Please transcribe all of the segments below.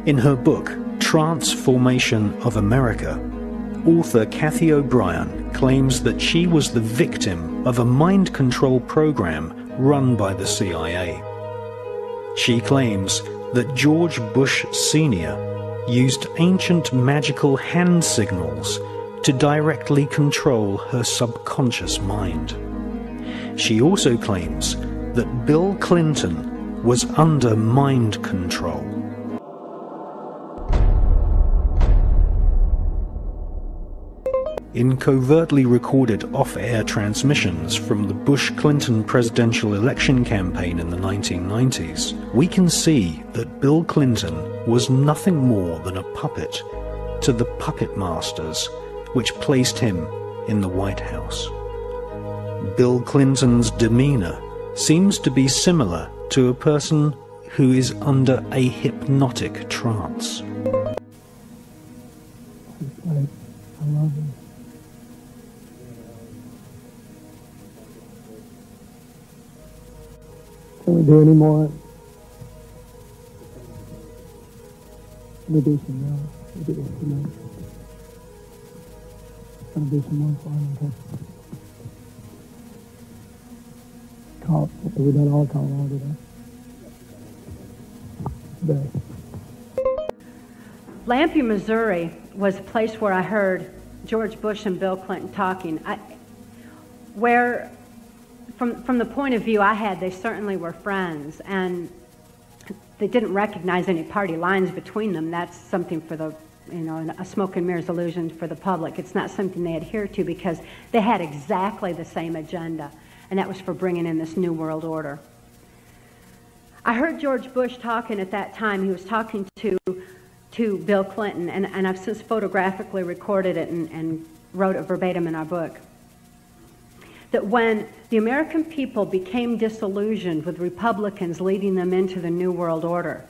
In her book, Transformation of America, author Cathy O'Brien claims that she was the victim of a mind control program run by the CIA. She claims that George Bush Sr. used ancient magical hand signals to directly control her subconscious mind. She also claims that Bill Clinton was under mind control. In covertly recorded off-air transmissions from the Bush-Clinton presidential election campaign in the 1990s, we can see that Bill Clinton was nothing more than a puppet to the puppet masters which placed him in the White House. Bill Clinton's demeanor seems to be similar to a person who is under a hypnotic trance. I love him. Can we do any more? Let me do some more. We'll do this tonight. Gonna do some more for him. Call. We done all call all today. Lampe, Missouri was a place where I heard George Bush and Bill Clinton talking. From the point of view I had, they certainly were friends, and they didn't recognize any party lines between them. That's something for the, a smoke and mirrors illusion for the public. It's not something they adhere to because they had exactly the same agenda, and that was for bringing in this New World Order. I heard George Bush talking at that time. He was talking to Bill Clinton, and I've since photographically recorded it and wrote it verbatim in our book. That when the American people became disillusioned with Republicans leading them into the New World Order,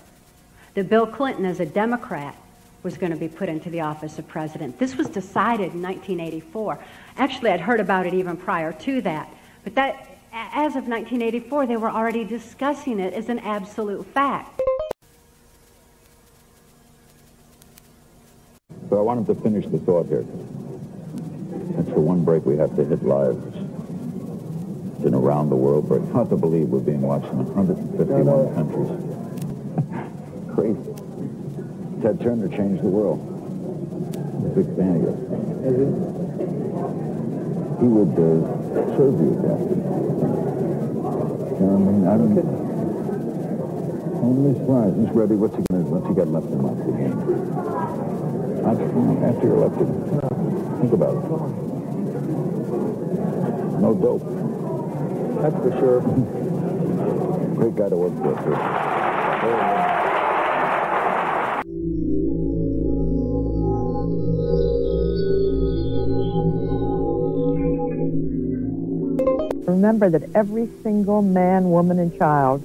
that Bill Clinton, as a Democrat, was going to be put into the office of president. This was decided in 1984. Actually, I'd heard about it even prior to that. But that, as of 1984, they were already discussing it as an absolute fact. So I wanted to finish the thought here. That's the one break we have to hit live. It's been around the world, but it's hard to believe we're being watched in 151 countries. Crazy. Ted Turner changed the world. I'm a big fan of yours. He would serve you, Captain. I don't get only surprised. Miss Rebbe, what's he got left in life again? After you're elected, think about it. No dope. That's for sure. Great guy to work for, too. Remember that every single man, woman, and child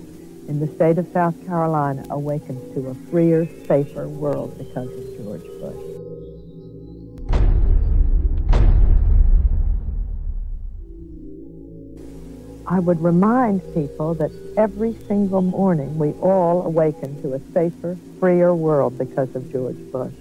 in the state of South Carolina awakens to a freer, safer world because of George Bush. I would remind people that every single morning we all awaken to a safer, freer world because of George Bush.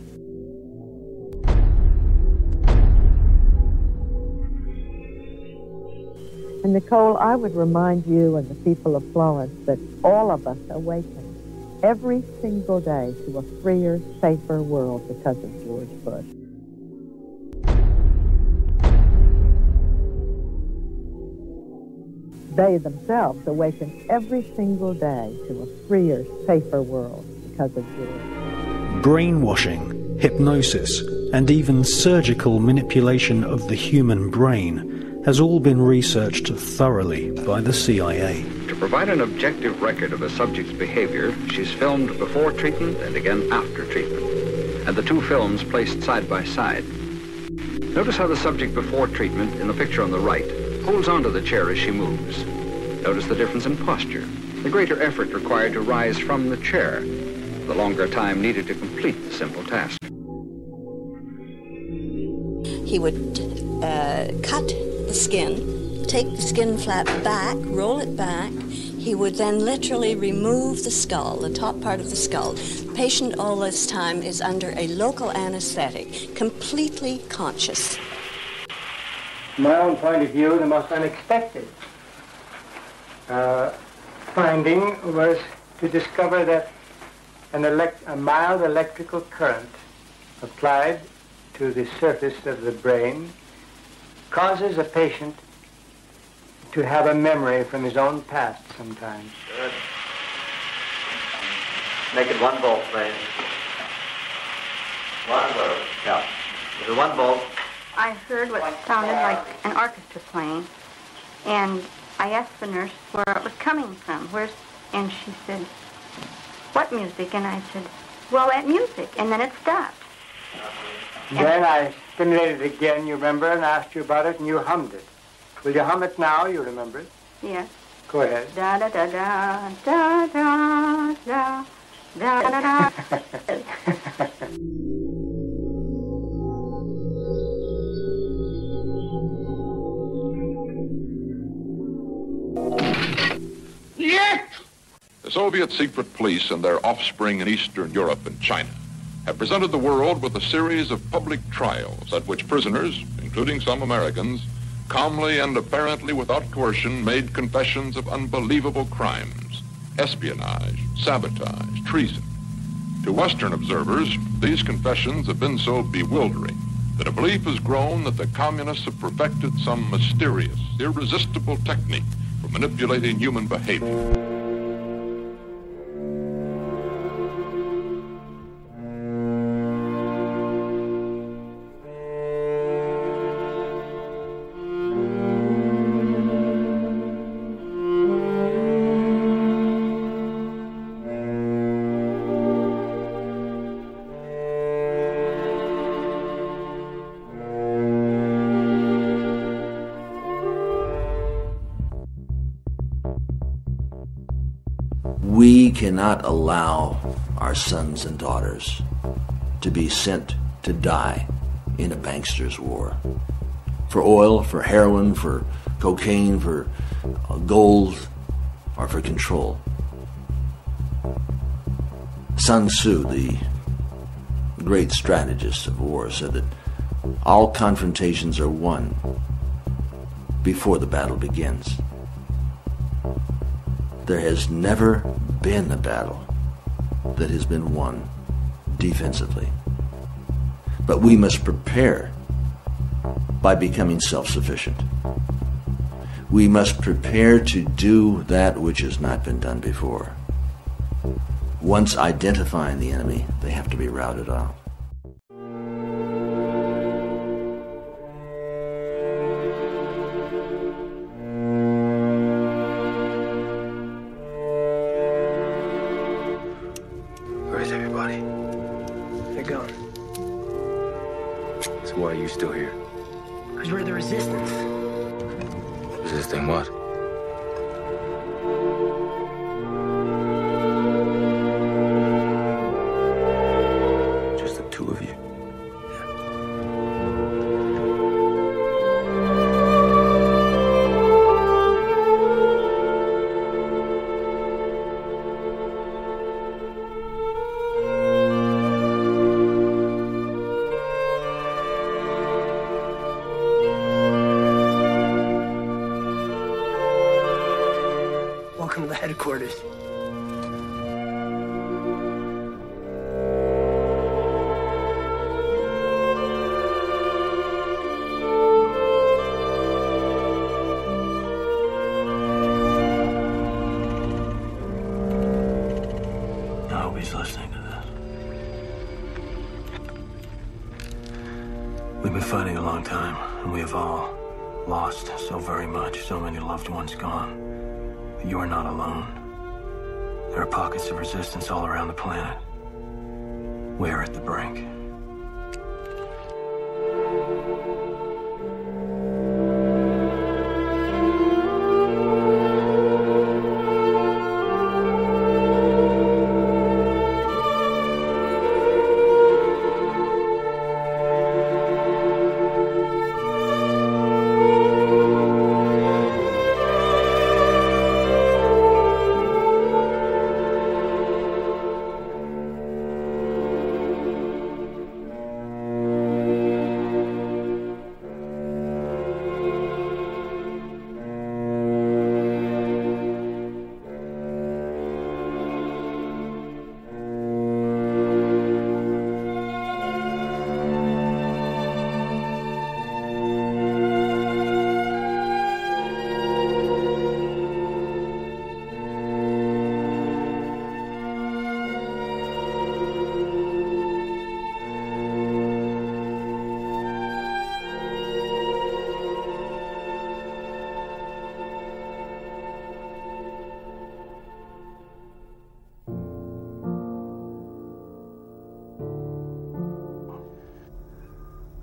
And Nicole, I would remind you and the people of Florence that all of us awaken every single day to a freer, safer world because of George Bush. They themselves awaken every single day to a freer, safer world because of George. Brainwashing, hypnosis, and even surgical manipulation of the human brain has all been researched thoroughly by the CIA. To provide an objective record of a subject's behavior, she's filmed before treatment and again after treatment, and the two films placed side by side. Notice how the subject before treatment, in the picture on the right, holds onto the chair as she moves. Notice the difference in posture, the greater effort required to rise from the chair, the longer time needed to complete the simple task. He would cut the skin, take the skin flap back, roll it back. He He would then literally remove the skull, the top part of the skull. The patient all this time is under a local anesthetic, completely conscious. From my own point of view, the most unexpected finding was to discover that a mild electrical current applied to the surface of the brain causes a patient to have a memory from his own past sometimes. Good. Make it 1 volt, please. 1 volt. Yeah. Is it 1 volt? I heard what sounded like an orchestra playing, and I asked the nurse where it was coming from. And she said, "What music?" And I said, "Well, that music." And then it stopped. Then I stimulated it again, you remember, and asked you about it, and you hummed it. Will you hum it now? You remember it? Yes. Go ahead. Da da da da da da da da da da. The Soviet secret police and their offspring in Eastern Europe and China have presented the world with a series of public trials at which prisoners, including some Americans, calmly and apparently without coercion made confessions of unbelievable crimes, espionage, sabotage, treason. To Western observers, these confessions have been so bewildering that a belief has grown that the communists have perfected some mysterious, irresistible technique for manipulating human behavior. We cannot allow our sons and daughters to be sent to die in a bankster's war. For oil, for heroin, for cocaine, for gold, or for control. Sun Tzu, the great strategist of war, said that all confrontations are won before the battle begins. There has never been a battle that has been won defensively. But we must prepare by becoming self-sufficient. We must prepare to do that which has not been done before. Once identifying the enemy, they have to be routed out. Where's everybody? They're gone. So why are you still here? Because we're the resistance. Resisting what? Just the two of you. Welcome to the headquarters. I hope he's listening to this. We've been fighting a long time, and we have all lost so very much, so many loved ones gone. But you are not alone. There are pockets of resistance all around the planet. We are at the brink.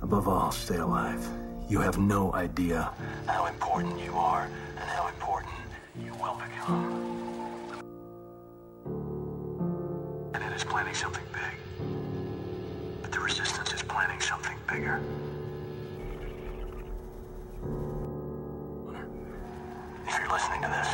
Above all, stay alive. You have no idea how important you are and how important you will become. And it is planning something big. But the resistance is planning something bigger. If you're listening to this,